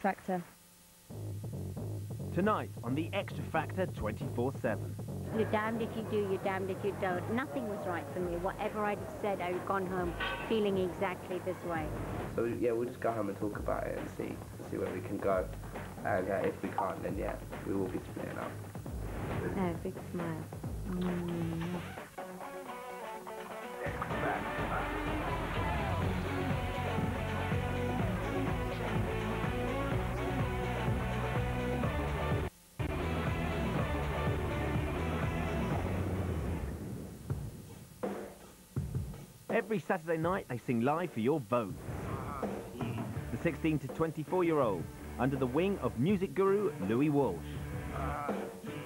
Factor. Tonight on The Extra Factor 24/7. You're damned if you do, you're damned if you don't. Nothing was right for me. Whatever I'd have said, I would have gone home feeling exactly this way. So yeah, we'll just go home and talk about it and see where we can go. And if we can't, then yeah, we will be splitting up. No, big smile. Every Saturday night they sing live for your votes. The 16 to 24-year-olds, under the wing of music guru Louis Walsh.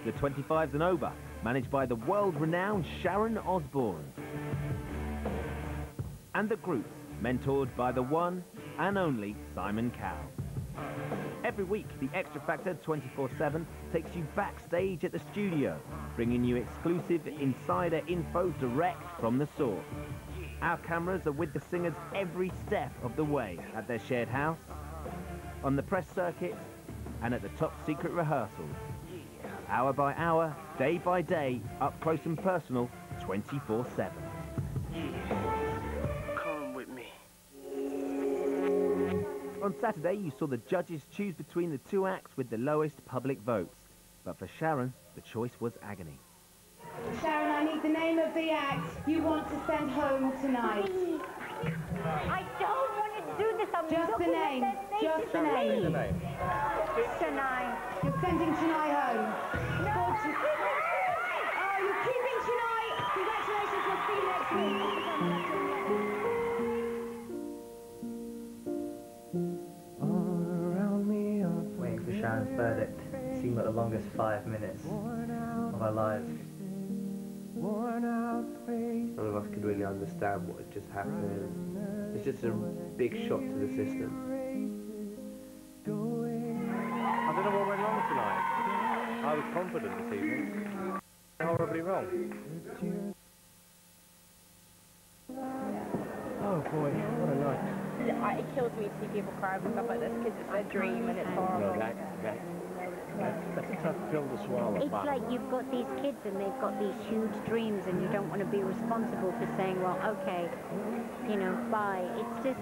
The 25s and over, managed by the world-renowned Sharon Osbourne. And the groups, mentored by the one and only Simon Cowell. Every week, the Extra Factor 24/7 takes you backstage at the studio, bringing you exclusive insider info direct from the source. Our cameras are with the singers every step of the way at their shared house, on the press circuit, and at the top secret rehearsals. Hour by hour, day by day, up close and personal, 24/7. Come with me. On Saturday, you saw the judges choose between the two acts with the lowest public votes. But for Sharon, the choice was agony. Sharon, I need the name of the act you want to send home tonight. I don't want to do this. I'm Just the name. Just the name. Chennai. You're sending Chennai home. No. Oh, you're keeping Chennai. Congratulations. We'll see you next week. Waiting for Sharon's verdict seemed like the longest 5 minutes of our lives. None of us could really understand what had just happened. It's just a big shock to the system. I don't know what went wrong tonight. I was confident this evening. Horribly wrong. Oh boy, what a night. It kills me to see people cry and stuff like this because it's their dream and it's horrible. That's a tough pill to swallow. It's like you've got these kids and they've got these huge dreams and you don't want to be responsible for saying, well, okay, you know, bye. It's just,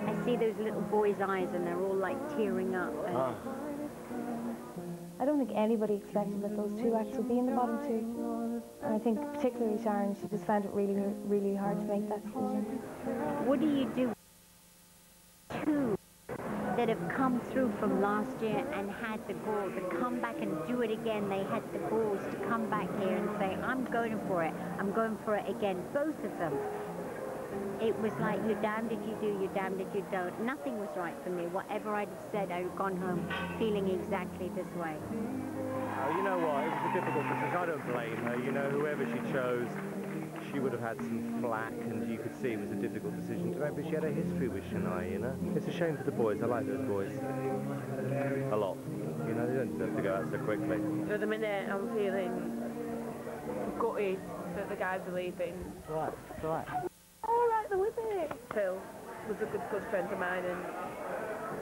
I see those little boys' eyes and they're all like tearing up. And I don't think anybody expected that those two acts would be in the bottom two. And I think particularly Sharon, she just found it really, really hard to make that decision. What do you do? Two that have come through from last year and had the gall to come back and do it again. They had the balls to come back here and say, I'm going for it. I'm going for it again. Both of them. It was like, you're damned if you do, you're damned if you don't. Nothing was right for me. Whatever I'd have said, I would have gone home feeling exactly this way. Oh, you know what? It was a difficult decision. I don't blame her. You know, whoever she chose, she would have had some flack, and you could see it was a difficult decision to make, but she had a history with Chennai, you know? It's a shame for the boys. I like those boys. A lot. You know, they don't deserve to go out so quickly. At the minute, I'm feeling gutted that the guys are leaving. It's alright, it's alright. All right, they're with it. Phil was a good friend of mine, and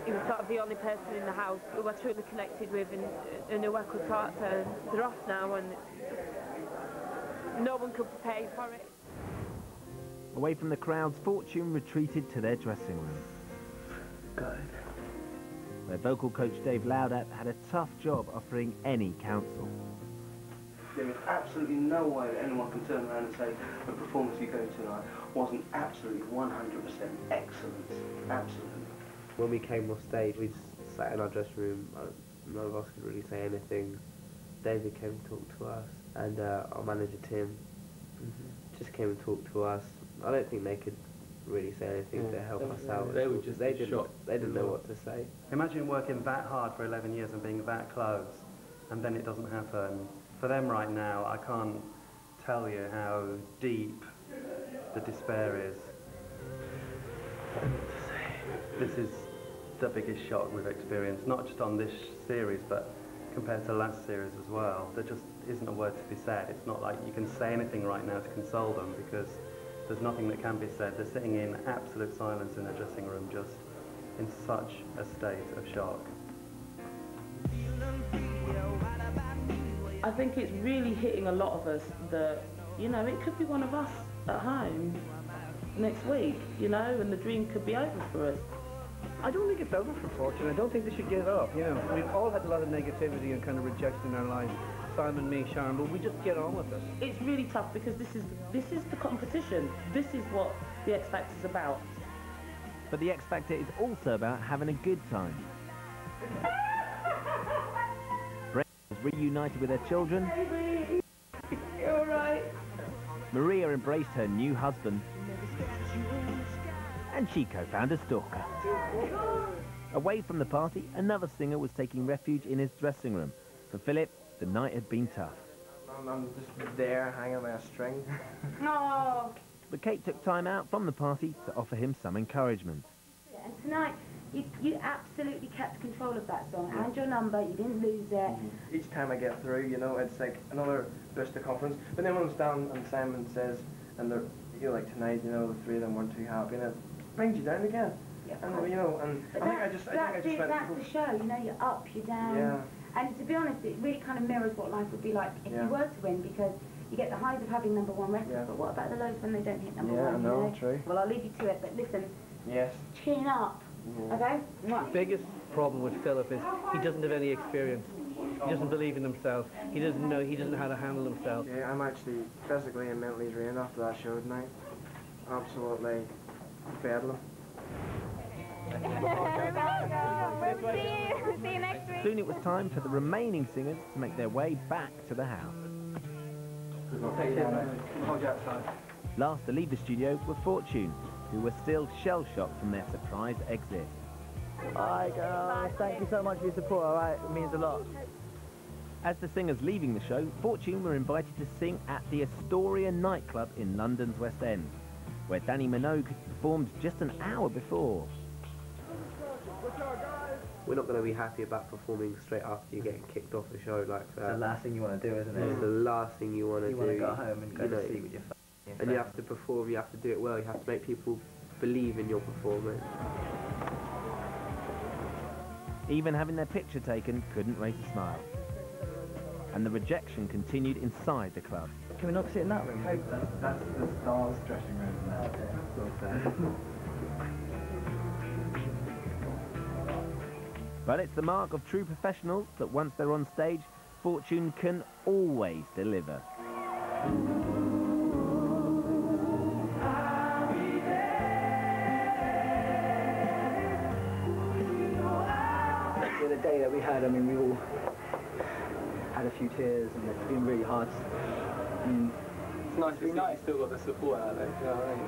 he was sort of the only person in the house who I truly connected with and who I could talk to. They're off now, and no one could pay for it. Away from the crowds, Fortune retreated to their dressing room. Good. Their vocal coach Dave Laudat had a tough job offering any counsel. There is absolutely no way that anyone can turn around and say the performance you gave tonight wasn't absolutely 100% excellent. Absolutely. When we came off stage, we just sat in our dressing room. None of us could really say anything. David came to talk to us, and our manager Tim just came and talked to us. I don't think they could really say anything to help us out. They were just shocked. They didn't know what to say. Imagine working that hard for 11 years and being that close, and then it doesn't happen. For them right now, I can't tell you how deep the despair is. This is the biggest shock we've experienced, not just on this series, but compared to last series as well. There just isn't a word to be said. It's not like you can say anything right now to console them, because there's nothing that can be said. They're sitting in absolute silence in their dressing room, just in such a state of shock. I think it's really hitting a lot of us that, you know, it could be one of us at home next week, you know, and the dream could be over for us. I don't think it's over for Fortune. I don't think they should give up, you know. We've all had a lot of negativity and kind of rejection in our lives. Simon, me, Sharon, but we just get on with it. It's really tough because this is the competition. This is what the X Factor's about. But the X Factor is also about having a good time. Brenda was reunited with her children. You all right? Maria embraced her new husband. And Chico found a stalker. Away from the party, another singer was taking refuge in his dressing room. For Philip, the night had been tough. I'm just there, hanging on a string. No. But Kate took time out from the party to offer him some encouragement. And tonight, you absolutely kept control of that song and your number. You didn't lose it. Each time I get through, you know, it's like another boost of confidence. But then when I'm down and Simon says, and they're, you know, like tonight, you know, the three of them weren't too happy, and it brings you down again. Yeah, and you know, and but I think I just that's the show. You know, you're up, you're down. Yeah. And to be honest, it really kind of mirrors what life would be like if you were to win, because you get the highs of having #1 records, but what about the lows when they don't hit #1? Yeah, I know, true. Well, I'll leave you to it, but listen. Yes. Chin up. Okay? The biggest problem with Philip is he doesn't have any experience. He doesn't believe in himself. He doesn't know how to handle himself. Yeah, I'm actually physically and mentally drained after that show tonight. Absolutely bedlam. See you next week. Soon it was time for the remaining singers to make their way back to the house. Last to leave the studio were Fortune, who were still shell-shocked from their surprise exit. Hi girls, thank you so much for your support, alright, it means a lot. As the singers leaving the show, Fortune were invited to sing at the Astoria nightclub in London's West End, where Danny Minogue performed just an hour before. We're not going to be happy about performing straight after you get kicked off the show like that. It's the last thing you want to do, isn't it? It's the last thing you want to do. You want to go home and go to sleep with your family. And you have to perform, you have to do it well, you have to make people believe in your performance. Even having their picture taken couldn't raise a smile. And the rejection continued inside the club. Can we not sit in that room? That's the stars dressing room. But it's the mark of true professionals that once they're on stage, Fortune can always deliver. The day that we had, I mean, we all had a few tears and it's been really hard. It's nice to see you still got the support out there, you know what I mean?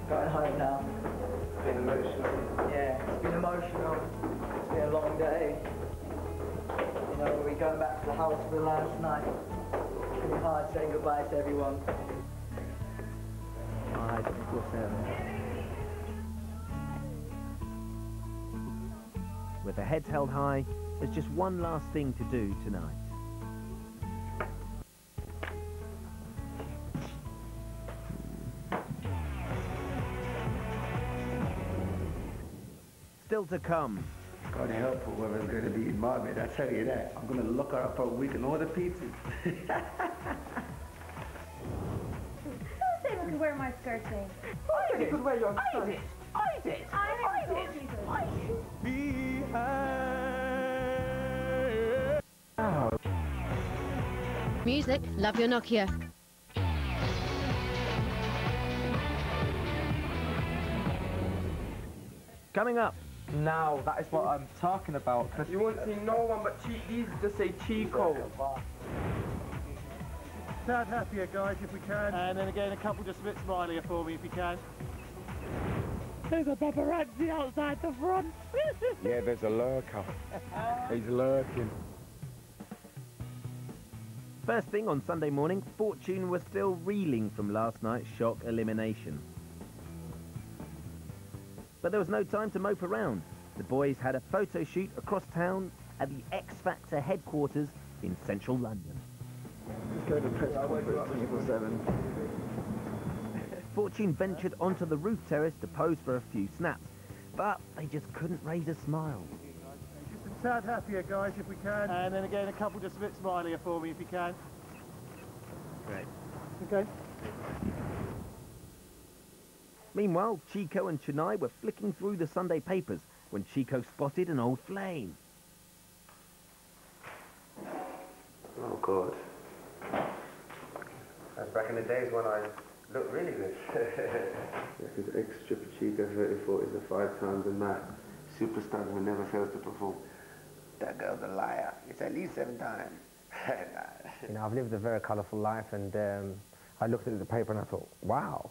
Going home now. It's been emotional. Yeah, it's been emotional. It's been a long day. You know, we're going back to the house for the last night. It's really hard saying goodbye to everyone. Alright, of course, With their heads held high, there's just one last thing to do tonight. Still to come. God help whoever's going to be in my bed, I tell you that. I'm going to look her up for a week and order pizza. Who said I could wear my skirt today? I did. You could wear your skirt. I did. Music, love your Nokia. Coming up. Now, that is what I'm talking about. You won't see no one but these just say Chico. Sound happier, guys, if we can. And then again, a couple just a bit smilier for me, if you can. There's a paparazzi outside the front. Yeah, there's a lurker. He's lurking. First thing on Sunday morning, Fortune was still reeling from last night's shock elimination. But there was no time to mope around. The boys had a photo shoot across town at the X Factor headquarters in central London. Let's go to press conference 24/7. Fortune ventured onto the roof terrace to pose for a few snaps, but they just couldn't raise a smile. Just a tad happier, guys, if we can. And then again, a couple just a bit smilier for me, if you can. Great. Okay. Meanwhile, Chico and Chennai were flicking through the Sunday papers when Chico spotted an old flame. Oh, God. That's back in the days when I looked really good. Yeah, because ex-stripper Chico 34 is a 5 times a night superstar who never fails to perform. That girl's a liar. It's at least 7 times. You know, I've lived a very colourful life, and I looked at the paper and I thought, wow.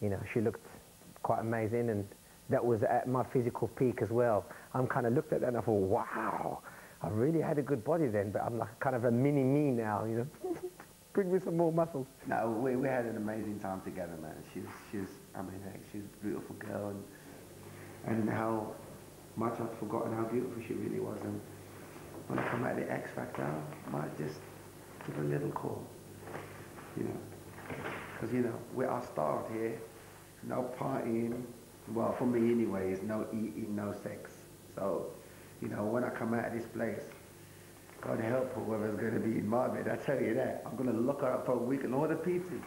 You know, she looked quite amazing, and that was at my physical peak as well. I'm kind of looked at that and I thought, wow, I really had a good body then, but I'm like kind of a mini-me now, you know. Bring me some more muscles. No, we had an amazing time together, man. She's I mean, hey, she's a beautiful girl, and how much I'd forgotten how beautiful she really was. And when I come out of the X Factor, I might just give her a little call, you know. Because, you know, I starved here, no partying, well, for me anyways, no eating, no sex. So, you know, when I come out of this place, God help whoever's going to be in my bed, I tell you that. I'm going to lock her up for a week and order pizzas.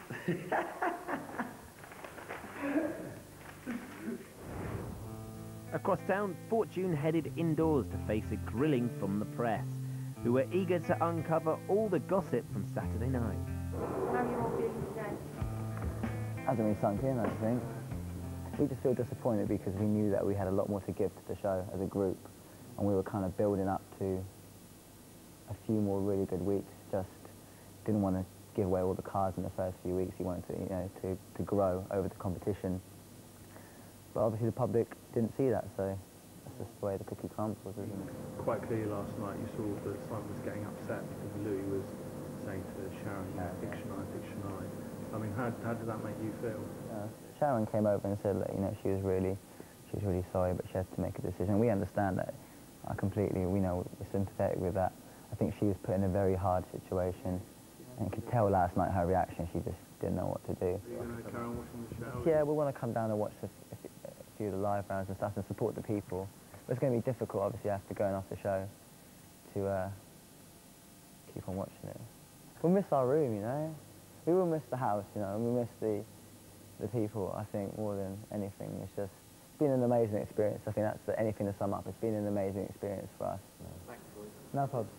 Across town, Fortune headed indoors to face a grilling from the press, who were eager to uncover all the gossip from Saturday night. How are you all feeling today? Hasn't really sunk in, I think. We just feel disappointed because we knew that we had a lot more to give to the show as a group, and we were kind of building up to a few more really good weeks. Just didn't want to give away all the cards in the first few weeks. He wanted to, you know, to grow over the competition. But obviously the public didn't see that, so that's just the way the cookie crumbles, isn't it? Quite clearly last night you saw that Simon was getting upset because Louis was saying to Sharon, fiction I. I mean, how did that make you feel? Sharon came over and said that, you know, she was really sorry, but she had to make a decision. We understand that. I completely, we know, we're sympathetic with that. I think she was put in a very hard situation, and you could tell last night her reaction. She just didn't know what to do. Are you going to carry on watching the show? Yeah, we want to come down and watch a few of the live rounds and stuff and support the people. But it's going to be difficult, obviously, after going off the show to keep on watching it. We'll miss our room, you know. We will miss the house, you know, and we miss the people, I think, more than anything. It's just been an amazing experience. I think that's anything to sum up. It's been an amazing experience for us. Thanks, boys. No problem.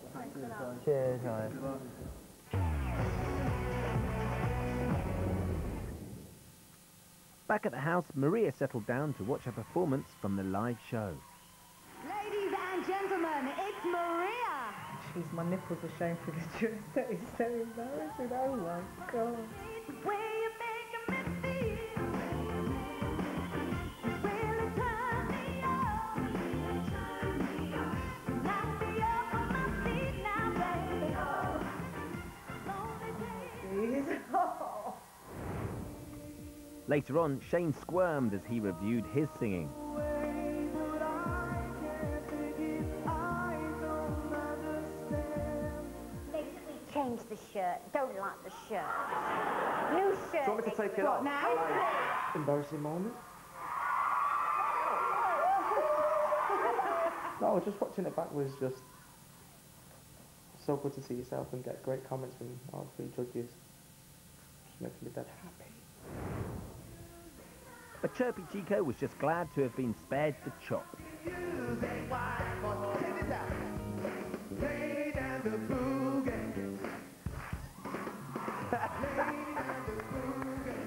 Cheers, guys. Back at the house, Maria settled down to watch a performance from the live show. Ladies and gentlemen, it's Maria. Jeez, my nipples are showing through the dress. That is so embarrassing. Oh my God. Later on, Shane squirmed as he reviewed his singing. Change the shirt. Don't like the shirt. New shirt. Do you want me to take it off? Now? Embarrassing moment? No, just watching it back was just so good to see yourself and get great comments from all 3 judges. Just makes me dead happy. But Chirpy Chico was just glad to have been spared the chop.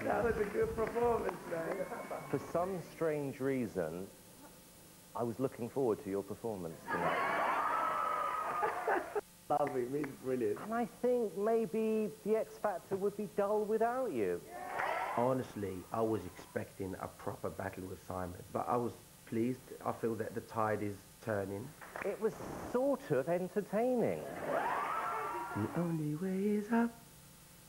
That was a good performance, man. For some strange reason, I was looking forward to your performance tonight. Lovely, really brilliant. And I think maybe the X Factor would be dull without you. Honestly, I was expecting a proper battle with Simon, but I was pleased. I feel that the tide is turning. It was sort of entertaining. The only way is up,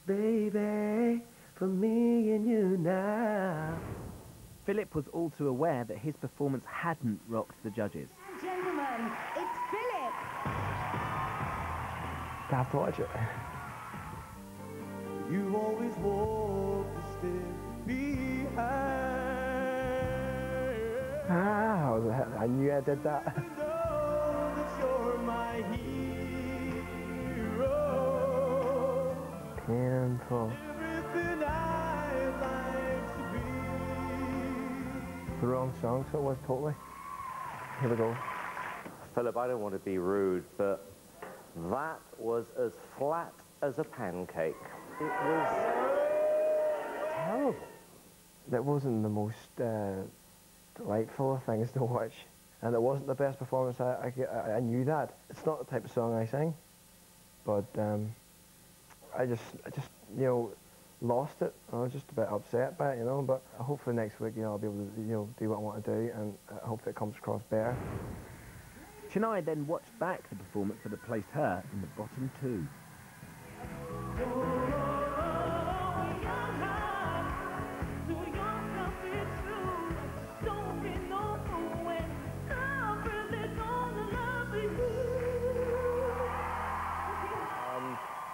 baby, for me and you now. Philip was all too aware that his performance hadn't rocked the judges. Gentlemen, it's Philip. Have to watch it. You always walk the step behind. I knew I did that. Know that you're my hero. Painful. Everything I'd like to be. The wrong song, so it was totally. Here we go. Philip, I don't want to be rude, but that was as flat as a pancake. It was terrible. That wasn't the most delightful of things to watch, and it wasn't the best performance. I knew that. It's not the type of song I sing, but I just you know, lost it. I was just a bit upset by it, you know. But hopefully next week, you know, I'll be able to, you know, do what I want to do, and hopefully it comes across better. Shania then watched back the performance that had placed her in the bottom two.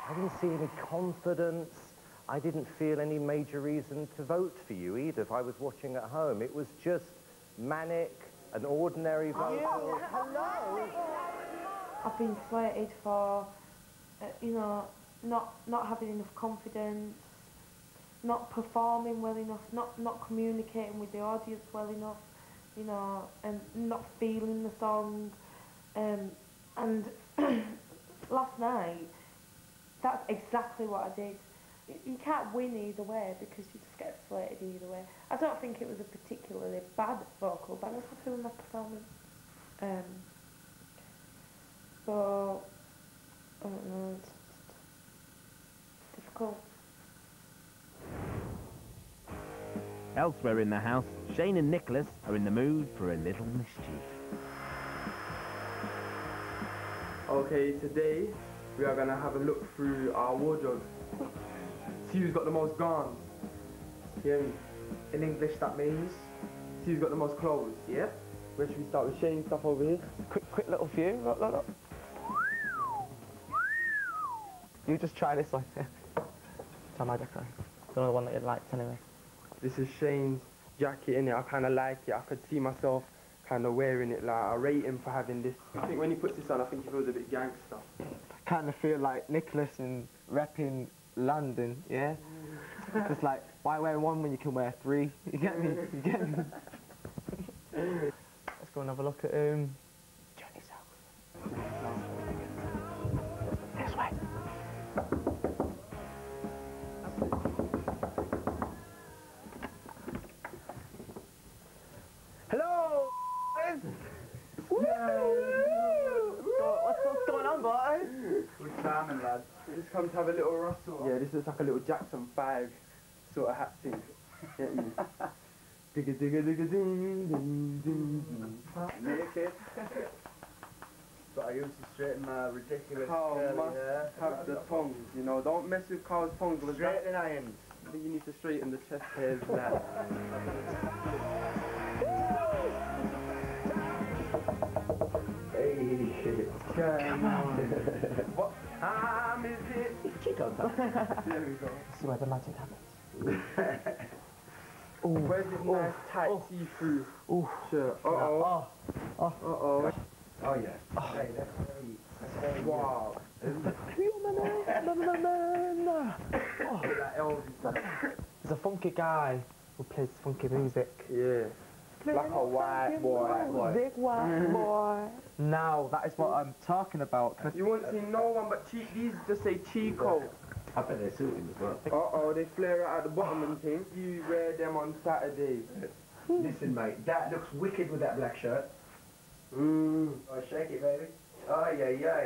I didn't see any confidence. I didn't feel any major reason to vote for you either if I was watching at home. It was just manic, an ordinary vote. Hello. I've been slated for, you know, not having enough confidence, not performing well enough, not communicating with the audience well enough, you know, and not feeling the song. And last night, that's exactly what I did. You can't win either way because you just get slated either way. I don't think it was a particularly bad vocal, but I was happy with my performance. So, I don't know, it's difficult. Elsewhere in the house, Shane and Nicholas are in the mood for a little mischief. Okay, today we are going to have a look through our wardrobe. See who's got the most gowns. Hear me? In English that means? See who's got the most clothes. Yep. Where should we start with? Shane, stuff over here. Quick little few. Look. You just try this one. Try my jacket. Don't know the one that you liked anyway. This is Shane's jacket in it. I kind of like it. I could see myself kind of wearing it. Like, I rate him for having this. I think when he puts this on, I think he feels a bit gangster. Kind of feel like Nicholas in repping London, yeah? Just like, why wear one when you can wear three? You get me? You get me? Let's go and have a look at Johnny's house. This way. Hello, guys. What's going on, boys? Good timing, lad. We just come to have a little rustle. Yeah, this looks like a little Jackson 5 sort of hat thing. Get me? Digga digga digga ding ding ding. Naked. But I used to straighten my ridiculous Carl curly must hair. have the tongs, you know. Don't mess with Carl's tongs. Straighten irons. I think you need to straighten the chest hairs there. Come on. What time is it? Cheek on that. There we go. See where the magic happens. Ooh, where's this nice tight see-through shirt? Uh-oh. Uh-oh. Oh, yeah. Hey, that's very Wow. There's a funky guy who plays funky music. Yeah. Like a white boy. Big white boy. Now, that is what I'm talking about. You won't see no one but these just say Chico. I bet they're suiting as well. Uh-oh, they flare out at the bottom and things. You wear them on Saturday. Listen, mate, that looks wicked with that black shirt. Mmm. Oh, shake it, baby. Oh, yeah, yeah.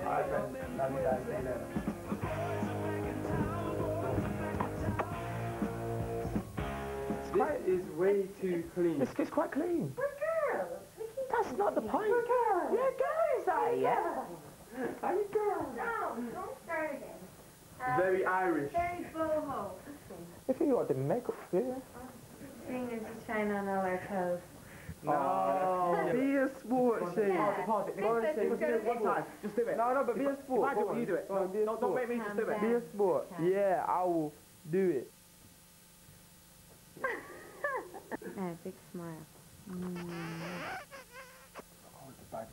Alright, man. Love you guys. See you later. This is way too clean. This is quite clean. We're girls. That's not the point. We're girls. Yeah, guys, are you? How you girls? No, don't start again. Very Irish. Very boho. If you want the makeup, yeah. fingers just trying on all our toes. No, be a sport, Shane. Pause it. Go on, Shane. Just do it one time. Just do it. No, but be a sport. If I do it, you do it. Don't make me just do it. Be a sport. Yeah, I will do it. Big smile.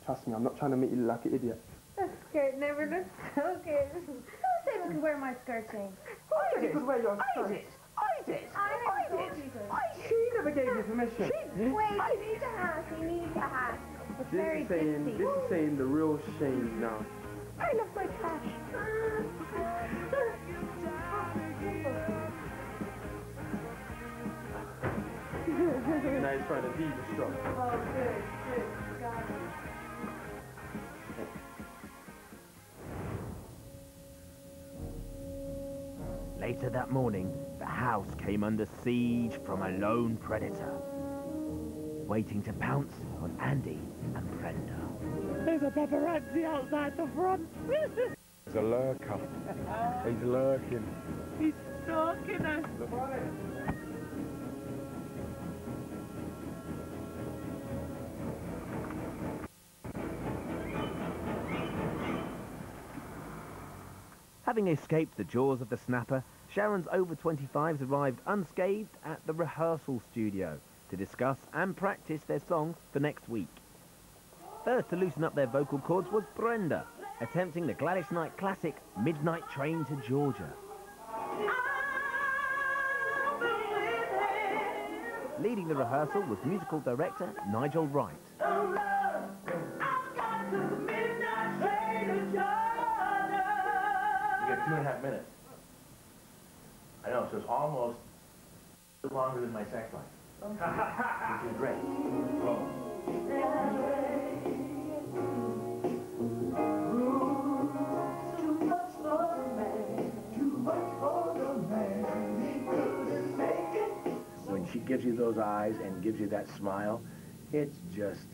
Trust me, I'm not trying to make you look like an idiot. That skirt never looks so good. Who said we could wear my skirt, Shane? I did. Wear your skirt. I did. She never gave you permission. Wait, you need a hat. You need a hat. It's very ditzy. This is saying the real Shane now. I love my cash. Now he's trying to be the strong. Oh, good. Got it. Later that morning, the house came under siege from a lone predator, waiting to pounce on Andy and Brenda. There's a paparazzi outside the front. There's a lurker. He's lurking. He's stalking us. Having escaped the jaws of the snapper, Sharon's over-25s arrived unscathed at the rehearsal studio to discuss and practice their song for next week. First to loosen up their vocal cords was Brenda, attempting the Gladys Knight classic Midnight Train to Georgia. Leading the rehearsal was musical director Nigel Wright. You get 2.5 minutes. I know, so it's almost longer than my sex life. Which is great. When she gives you those eyes and gives you that smile, it's just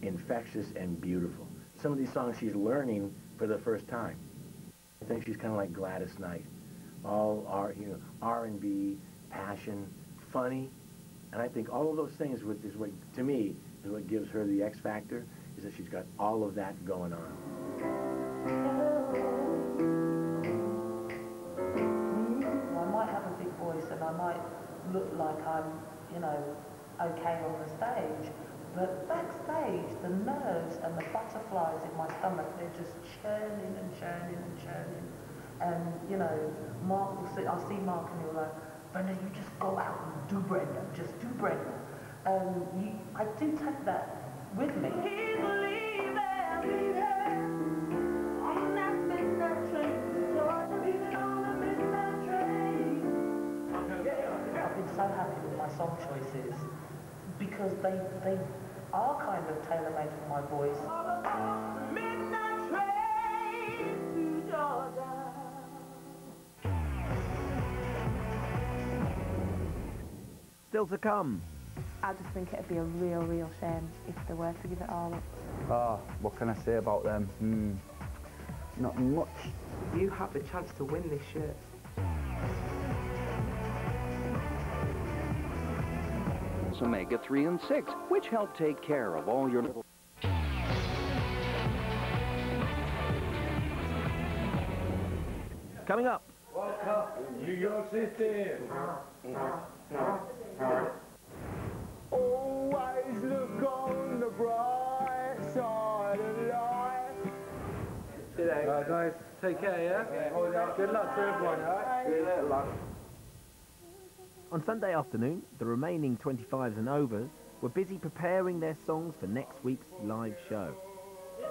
infectious and beautiful. Some of these songs she's learning for the first time. I think she's kind of like Gladys Knight. All R&B, passion, funny, and I think all of those things is what, to me, is what gives her the X factor, is that she's got all of that going on. I might have a big voice and I might look like I'm, okay on the stage, but backstage, the nerves and the butterflies in my stomach, they're just churning and churning and churning. And, Mark will see, I'll see Mark and he'll like, Brenda, you just go out and do Brenda, just do Brenda. I do take that with me. He's leaving on that midnight train to Georgia, leaving on the midnight train. I've been so happy with my song choices because they are kind of tailor-made for my voice. Midnight train to Georgia. Still to come. I just think it'd be a real shame if they were to give it all up. Ah, what can I say about them? Not much. You have the chance to win this shirt. Omega-3 and 6, which help take care of all your little... Coming up. Welcome to New York City. Always look on the bright side of life. Alright guys, take care, yeah? Good luck to everyone, alright? See you later, love. On Sunday afternoon, the remaining 25s and overs were busy preparing their songs for next week's live show.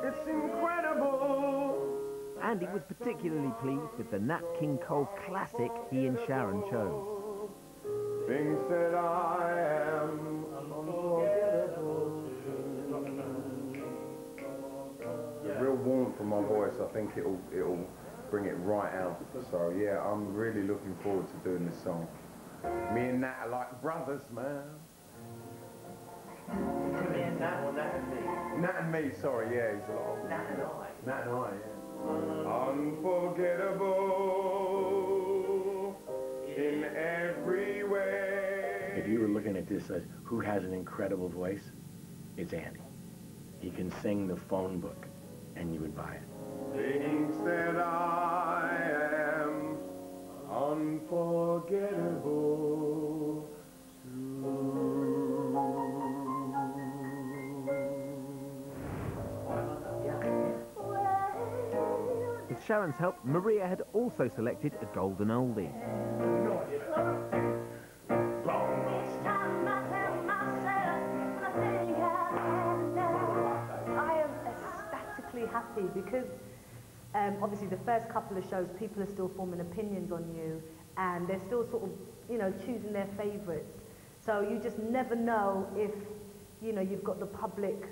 It's incredible! Andy was particularly pleased with the Nat King Cole classic he and Sharon chose. Things that I am unforgettable. The real warmth from my voice, I think it'll bring it right out. So yeah, I'm really looking forward to doing this song. Me and Nat are like brothers, man. Me and Nat or Nat and me? Nat and me, sorry, yeah, he's a lot. Nat and I. Nat and I, yeah. Unforgettable in every way. If you looking at this, who has an incredible voice? It's Andy. He can sing the phone book, and you would buy it. Thinks that I am unforgettable With Sharon's help, Maria had also selected a golden oldie. Happy because obviously the first couple of shows people are still forming opinions on you and they're still sort of, you know, choosing their favourites. So you just never know if, you know, you've got the public,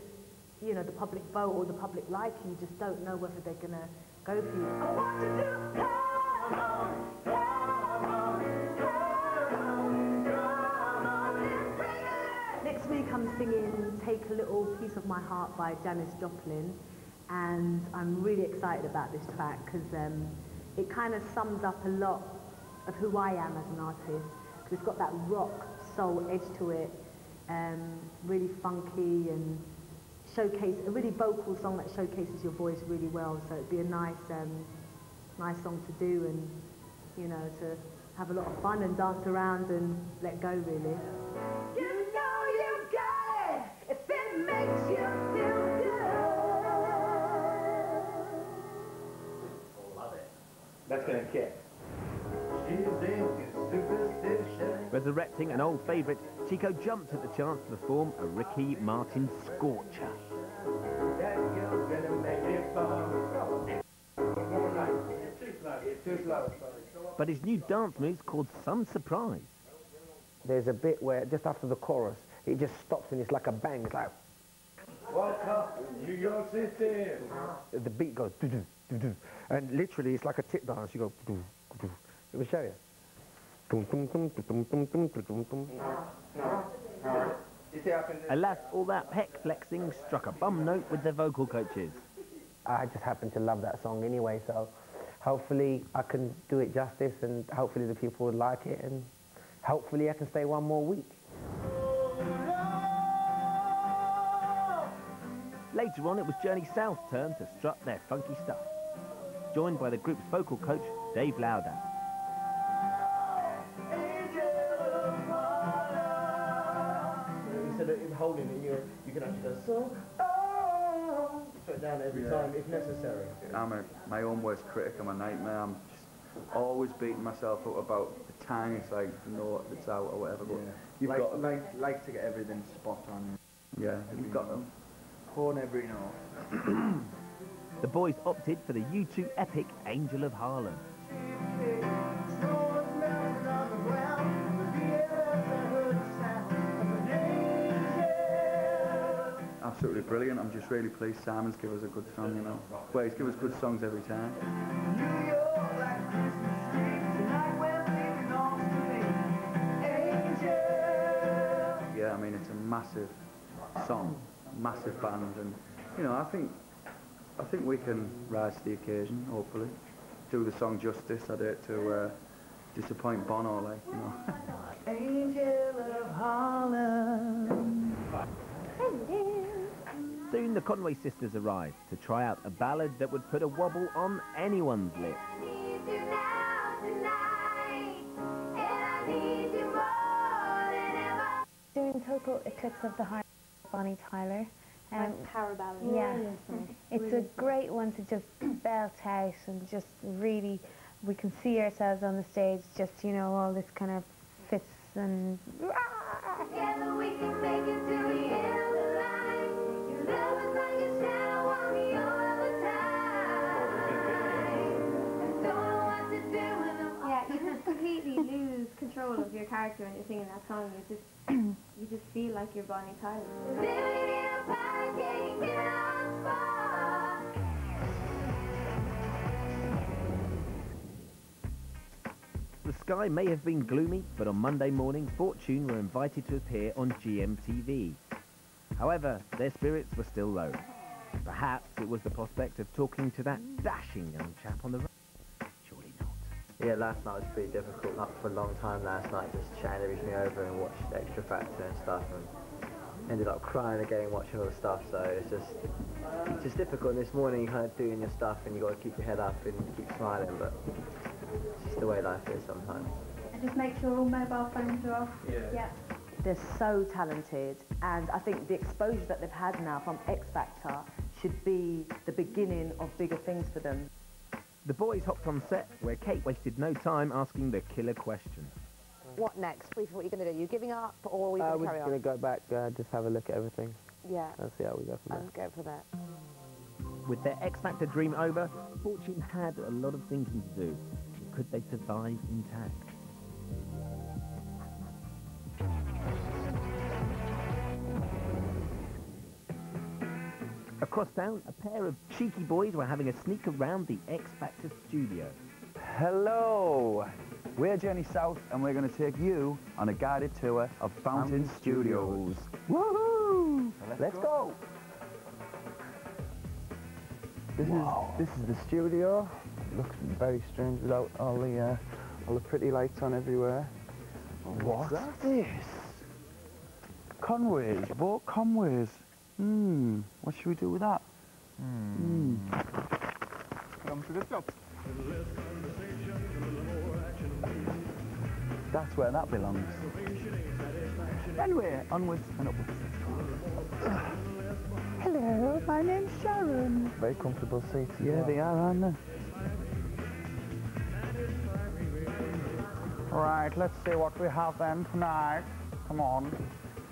you know, the public vote or the public liking. You just don't know whether they're going to go for you. I want to do Next week I'm singing Take a Little Piece of My Heart by Janis Joplin. And I'm really excited about this track because it kind of sums up a lot of who I am as an artist. Because it's got that rock soul edge to it, really funky and a really vocal song that showcases your voice really well. So it'd be a nice song to do and, you know, to have a lot of fun and dance around and let go really. You know you got it if it makes you feel good. That's gonna kick. Resurrecting an old favourite, Chico jumped at the chance to perform a Ricky Martin scorcher. But his new dance moves caused some surprise. There's a bit where, just after the chorus, it just stops and it's like a bang. It's like... Welcome to New York City. The beat goes... doo-doo, doo-doo. And literally, it's like a tip dance. You go... doo-doo, doo-doo. Let me show you. Alas, all that pec flexing struck a bum note with the vocal coaches. I just happen to love that song anyway, so hopefully I can do it justice and hopefully the people would like it and hopefully I can stay one more week. Later on, it was Journey South's turn to strut their funky stuff, joined by the group's vocal coach, Dave Lauder. Instead of him holding it, you can actually go, so, oh, put it down every time if necessary. I'm my own worst critic, I'm a nightmare. I'm just always beating myself up about the tiniest like note that's out or whatever. But you've got like to get everything spot on. Yeah, you've got them. Horn every note. The boys opted for the U2 epic Angel of Harlem. Absolutely brilliant. I'm just really pleased Simon's given us a good song, you know. Well, he's given us good songs every time. Yeah, I mean, it's a massive song, massive band, and, you know, I think we can rise to the occasion, hopefully. Do the song justice. I'd hate to disappoint Bono, like, you know. Angel of Harlem. Soon the Conway sisters arrived to try out a ballad that would put a wobble on anyone's lips. Doing Total Eclipse of the Heart, Bonnie Tyler. Power ballad. Yeah, it's a great one to just belt out and just really, we can see ourselves on the stage, just, you know, all this kind of fists and... Together we can make it to the end of the line. Your love is like a shadow on me all the time. I don't know what to do when I'm... Yeah, you just completely lose control of your character when you're singing that song. You just feel like you're Bonnie Tyler. Living in a pancake in a spot. The sky may have been gloomy, but on Monday morning, Fortune were invited to appear on GMTV. However, their spirits were still low. Perhaps it was the prospect of talking to that dashing young chap on the road. Surely not. Yeah, last night was pretty difficult. Not for a long time last night, just chatting everything over and watched Extra Factor and stuff, and ended up crying again watching all the stuff. So it's just difficult. And this morning, you're kind of doing your stuff, and you got to keep your head up and keep smiling. But it's just the way life is sometimes. And just make sure all mobile phones are off. Yeah. They're so talented, and I think the exposure that they've had now from X Factor should be the beginning of bigger things for them. The boys hopped on set, where Kate wasted no time asking the killer question. What next? What are you going to do? You giving up, or are we going to We're carry just on? going to go back, just have a look at everything. Yeah. And see how we go from there. Let's go for that. With their X Factor dream over, Fortune had a lot of thinking to do. Could they survive intact? Across town, a pair of cheeky boys were having a sneak around the X Factor studio. Hello! We're Journey South, and we're going to take you on a guided tour of Fountain Studios. Woohoo! Let's go! This is the studio. It looks very strange without all the pretty lights on everywhere. What's this? Conways, bought Conways. What should we do with that? Come to the top. That's where that belongs. Anyway, onwards and upwards. Hello, my name's Sharon. Very comfortable seats. Yeah, they are, aren't they? Right, let's see what we have then tonight. Come on.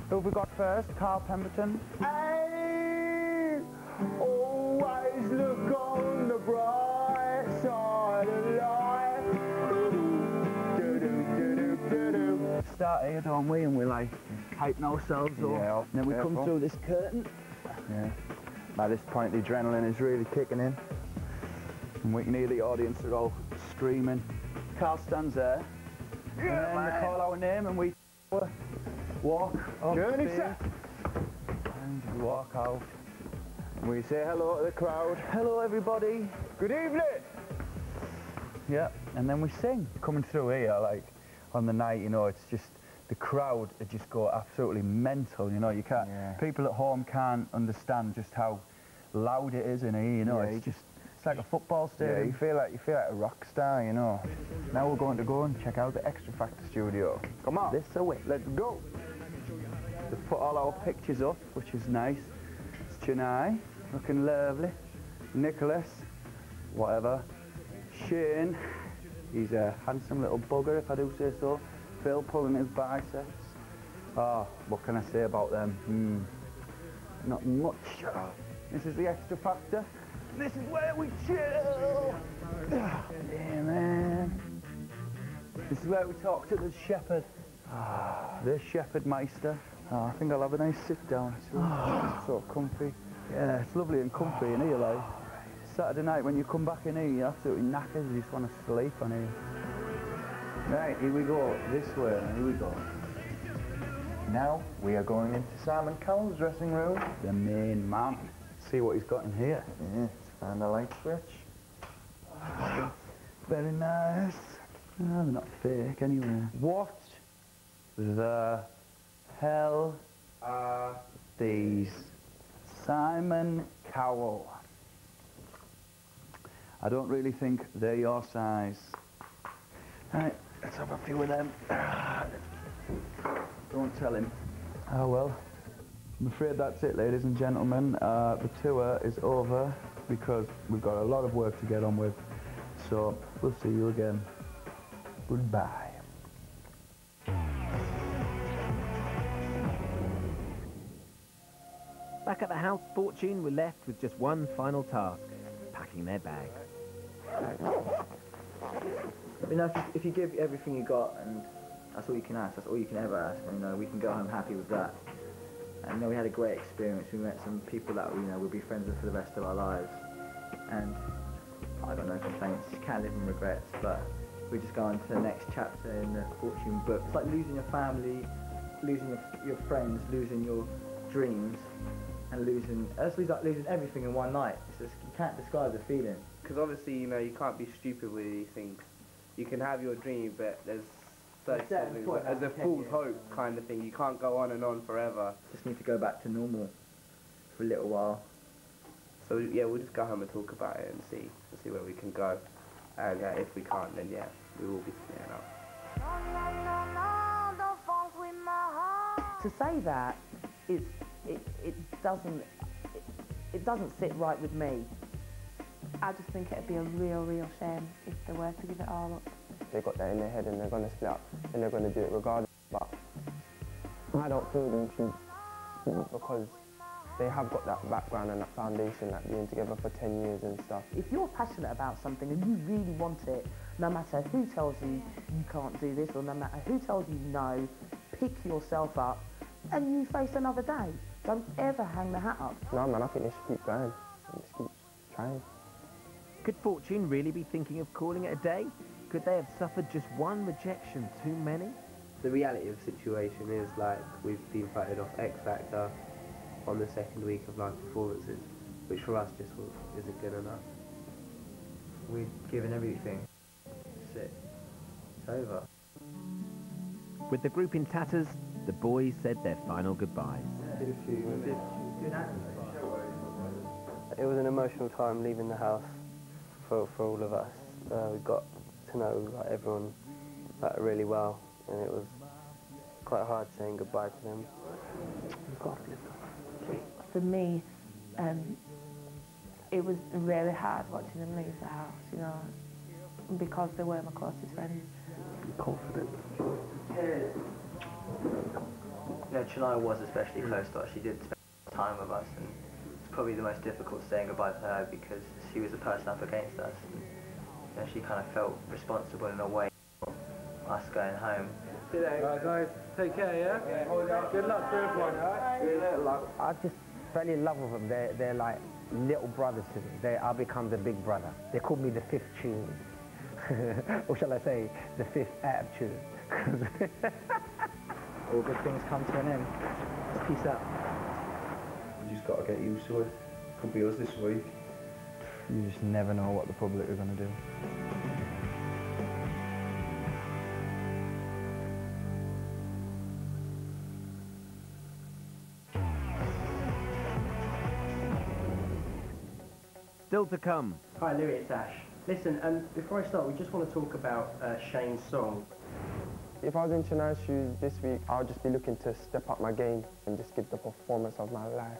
Who have we got first? Carl Pemberton. Hey! Always look on the bright side of life. Start here, don't we? And we're like hyping ourselves up. And then we come through this curtain. Yeah. By this point, the adrenaline is really kicking in. And we can hear the audience are all screaming. Carl stands there. And then they call our name and we walk up Journey there, and we walk out, and we say hello to the crowd. Hello, everybody. Good evening. Yeah, and then we sing. Coming through here, like on the night, you know, it's just the crowd just go absolutely mental. You know, you can't. People at home can't understand just how loud it is in here. You know, it's like a football stadium. Yeah, you feel like a rock star, you know. Now we're going to go and check out the Extra Factor studio. Come on. This away. Let's go. They've put all our pictures up, which is nice. It's Chennai, looking lovely. Nicholas, whatever. Shane, he's a handsome little bugger, if I do say so. Phil pulling his biceps. Oh, what can I say about them? Not much. This is the Extra Factor. This is where we chill. Yeah, man. This is where we talk to the shepherd. The shepherd meister. I think I'll have a nice sit down. It's so comfy. Yeah, it's lovely and comfy in here, like. Saturday night when you come back in here, you're absolutely knackered. You just want to sleep on here. Right, here we go. This way, here we go. Now we are going into Simon Cowell's dressing room. The main man. See what he's got in here. Yeah, let's find the light switch. Very nice. Oh, they're not fake anyway. What the hell are these? Simon Cowell. I don't really think they're your size. Right, let's have a few of them. Don't tell him. Oh well. I'm afraid that's it, ladies and gentlemen. The tour is over because we've got a lot of work to get on with. So we'll see you again. Goodbye. Back at the house, Fortune were left with just one final task, packing their bags. You know, if you give everything you got, and that's all you can ask, that's all you can ever ask, and, you know, we can go home happy with that. And, you know, we had a great experience. We met some people that, you know, we'll be friends with for the rest of our lives. And I got no complaints, can't live in regrets, but we just go on to the next chapter in the Fortune book. It's like losing your family, losing your friends, losing your dreams, and it's like losing everything in one night. It's just, you can't describe the feeling. Because obviously, you know, you can't be stupid with these things. you can have your dream, but there's At a certain point, there's a after 10 full years, hope kind of thing. You can't go on and on forever. Just need to go back to normal for a little while. So yeah, we'll just go home and talk about it and see where we can go. And if we can't, then yeah, we will be splitting up. To say that is it doesn't sit right with me. I just think it'd be a real shame if they were to give it all up. They got that in their head and they're going to split up and they're going to do it regardless. But I don't feel them to, because they have got that background and that foundation, like being together for 10 years and stuff. If you're passionate about something and you really want it, no matter who tells you you can't do this or no matter who tells you no, pick yourself up and you face another day. Don't ever hang the hat up. No man, I think they should keep going and just keep trying. Could Fortune really be thinking of calling it a day? Could they have suffered just one rejection too many? The reality of the situation is, like, we've been voted off X Factor on the second week of live performances, which for us just isn't good enough. We've given everything. That's it. It's over. With the group in tatters, the boys said their final goodbyes. It was an emotional time leaving the house for all of us. We got to know everyone really well, and it was quite hard saying goodbye to them. For me, it was really hard watching them leave the house, you know, because they were my closest friends. Confident. You know, Chennai was especially close to us. She did spend time with us, and it's probably the most difficult saying goodbye to her because she was the person up against us. And, you know, she kind of felt responsible in a way for us going home. Alright guys, take care, yeah? Good luck to everyone, alright? Good luck. I just fell in love with them. They're like little brothers to me. I become the big brother. They call me the fifth tune. Or shall I say, the fifth attitude. All good things come to an end. Peace out. You just got to get used to it. Could be us this week. You just never know what the public are going to do. Still to come. Hi Louis, it's Ash. Listen, before I start, we just want to talk about Shane's song. If I was in Chennai's shoes this week, I would just be looking to step up my game and just give the performance of my life.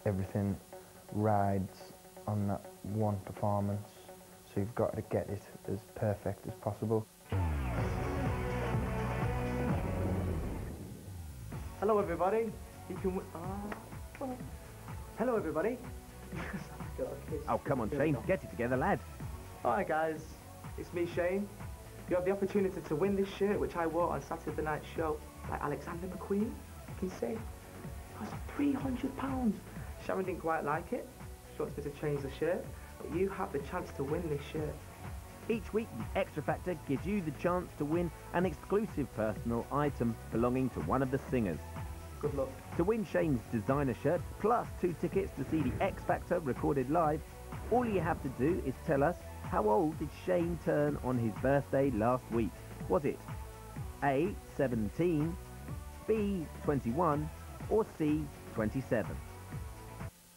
Everything rides on that one performance, so you've got to get it as perfect as possible. Hello everybody. You can. Hello everybody. Oh, come on, Shane, get it together, lad. Hi guys, it's me, Shane. You have the opportunity to win this shirt, which I wore on Saturday Night Show, like Alexander McQueen. Can you say? It was £300. Sharon didn't quite like it. She wants me to change the shirt, but you have the chance to win this shirt. Each week, the Extra Factor gives you the chance to win an exclusive personal item belonging to one of the singers. Good luck. To win Shane's designer shirt, plus 2 tickets to see the X Factor recorded live, all you have to do is tell us, how old did Shane turn on his birthday last week? Was it A, 17, B, 21, or C, 27?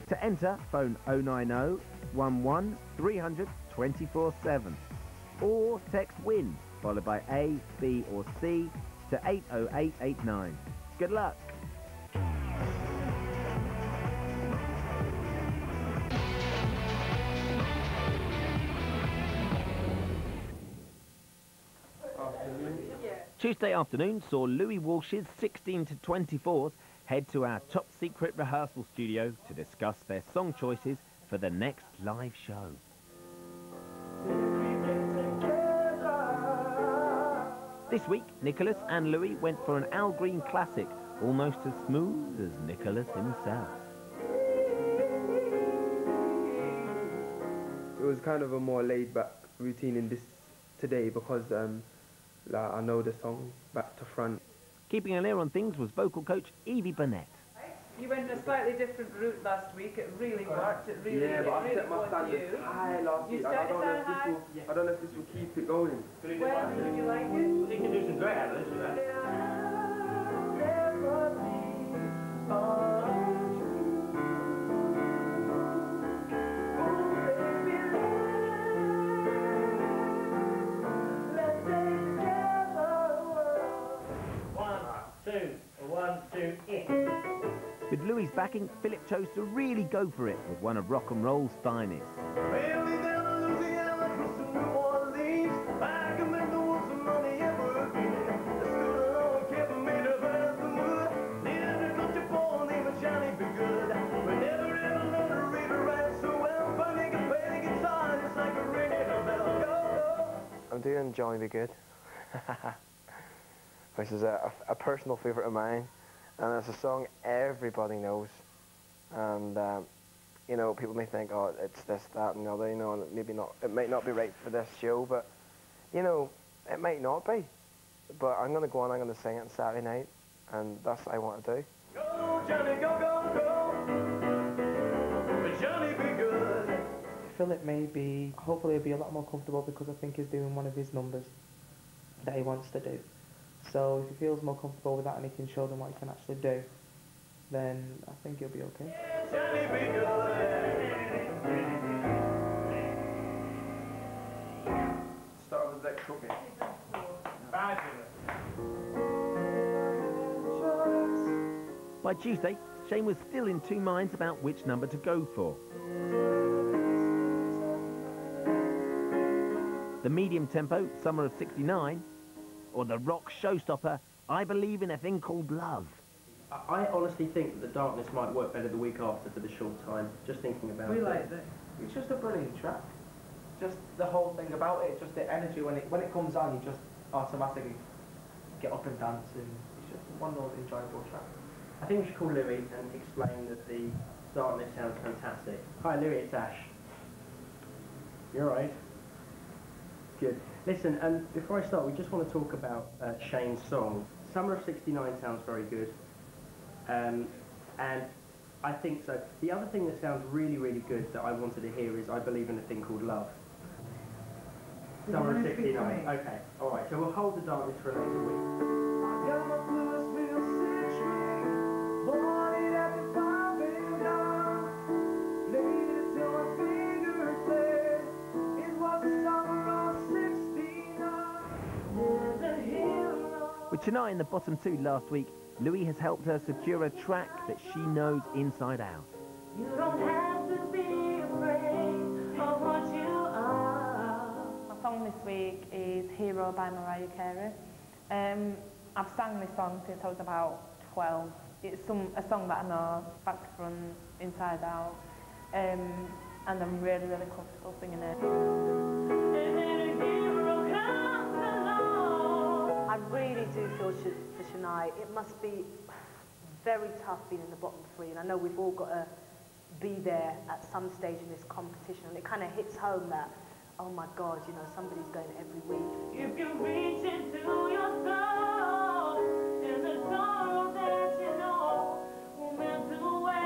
To enter, phone 090 11 300 24/7 or text WIN followed by A, B or C to 80889. Good luck! Tuesday afternoon saw Louis Walsh's 16 to 24th head to our top secret rehearsal studio to discuss their song choices for the next live show. This week, Nicholas and Louis went for an Al Green classic, almost as smooth as Nicholas himself. It was kind of a more laid-back routine in this today because like, I know the song back to front. Keeping an ear on things was vocal coach Evie Burnett. You went a slightly different route last week. It really worked. It really, yeah, but I set my was standards you. high last week. You I set don't your know if standard this will. I don't know if this will keep it going. Well, did you like it? You can do some great out of this, you know. With Louis' backing, Philip chose to really go for it with one of rock and roll's finest. I'm doing Johnny Be Good, which is a personal favourite of mine, and it's a song everybody knows. And you know, people may think, oh, it's this, that, and the other, you know, and maybe not. It might not be right for this show, but you know, it might not be. But I'm gonna go on. I'm gonna sing it on Saturday night, and that's what I want to do. Go, Johnny, go, go, go. Johnny, be good. Philip may be, hopefully he'll be a lot more comfortable because I think he's doing one of his numbers that he wants to do. So if he feels more comfortable with that and he can show them what he can actually do, then I think he'll be okay. Johnny, be good. Start with that cooking. By Tuesday, Shane was still in two minds about which number to go for. The medium tempo, Summer of '69, or the rock showstopper, I Believe in a Thing Called Love. I honestly think that The Darkness might work better the week after for the short time, just thinking about We it. like that. It's just a brilliant track. Just the whole thing about it, just the energy when it comes on, you just automatically get up and dance, and it's just one little enjoyable track. I think we should call Louis and explain that The Darkness sounds fantastic. Hi Louis, it's Ash. You're right. Good. Listen, before I start, we just want to talk about Shane's song. Summer of '69 sounds very good. And I think so. The other thing that sounds really, really good that I wanted to hear is I Believe in a Thing Called Love. Summer of '69. Okay, alright, so we'll hold The Darkness for a later week. With Chennai in the bottom two last week, Louis has helped her secure a track that she knows inside out. You don't have to be afraid of what you are. My song this week is Hero by Mariah Carey. I've sang this song since I was about 12. It's a song that I know back to front, inside out, and I'm really, really comfortable singing it. I really do feel for Shania, it must be very tough being in the bottom three, and I know we've all got to be there at some stage in this competition, and it kind of hits home that, oh my God, you know, somebody's going every week. If you reach into your soul, in the sorrow that you know will melt away.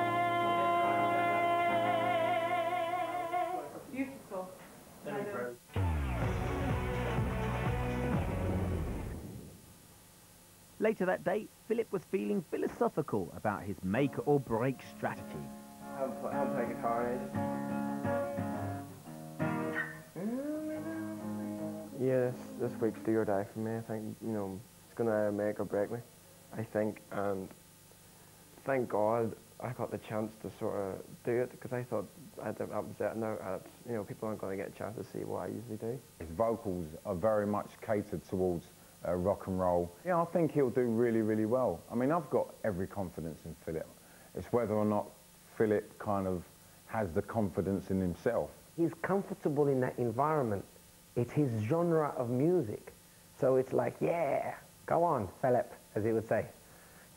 Beautiful. Later that day, Philip was feeling philosophical about his make-or-break strategy. I haven't played guitar in ages. Yeah, this week's do or die for me. I think, you know, it's going to make or break me, I think, and thank God I got the chance to sort of do it, because I thought that was it. Now, you know, people aren't going to get a chance to see what I usually do. His vocals are very much catered towards rock and roll. Yeah, I think he'll do really, really well. I mean, I've got every confidence in Philip. It's whether or not Philip kind of has the confidence in himself. He's comfortable in that environment. It's his genre of music. So it's like, yeah, go on, Philip, as he would say.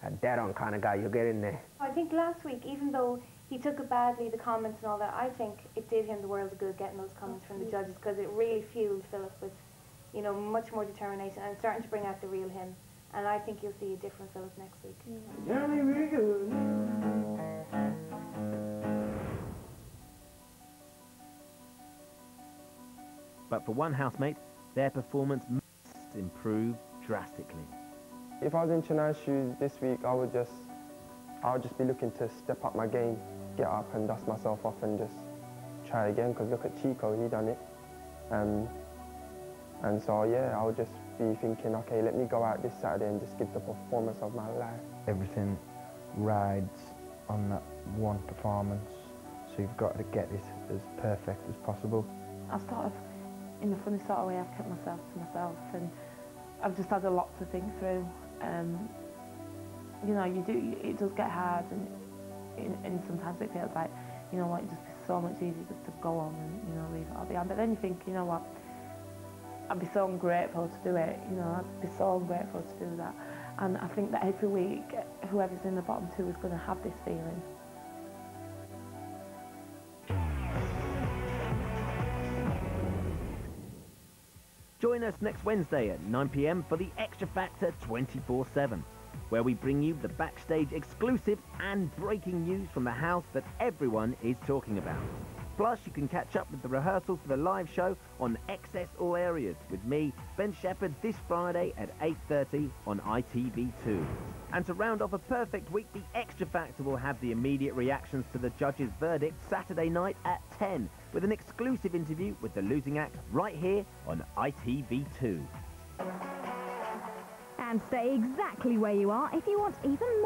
A dead-on kind of guy, you'll get in there. I think last week, even though he took it badly, the comments and all that, I think it did him the world of good getting those comments from the judges, because it really fueled Philip with, you know, much more determination and starting to bring out the real him. And I think you'll see a different Philip next week. Johnny, be good. But for one housemate, their performance must improve drastically. If I was in Chennai's shoes this week, I would just be looking to step up my game, get up and dust myself off and just try again, because look at Chico, he done it. And so yeah, I would just be thinking, okay, let me go out this Saturday and just give the performance of my life. Everything rides on that one performance, so you've got to get it as perfect as possible. I've sort of, in a funny sort of way, I've kept myself to myself, and I've just had a lot to think through. You know, it does get hard, and sometimes it feels like, you know what, it'd just be so much easier just to go on and, you know, leave it all behind. But then you think, you know what, I'd be so ungrateful to do it, you know, I'd be so ungrateful to do that. And I think that every week, whoever's in the bottom two is going to have this feeling. Join us next Wednesday at 9 p.m. for the Extra Factor 24/7, where we bring you the backstage exclusive and breaking news from the house that everyone is talking about. Plus, you can catch up with the rehearsals for the live show on Excess All Areas with me, Ben Shepherd, this Friday at 8:30 on ITV2. And to round off a perfect week, the Extra Factor will have the immediate reactions to the judges' verdict Saturday night at 10, with an exclusive interview with the losing act right here on ITV2. And stay exactly where you are if you want even more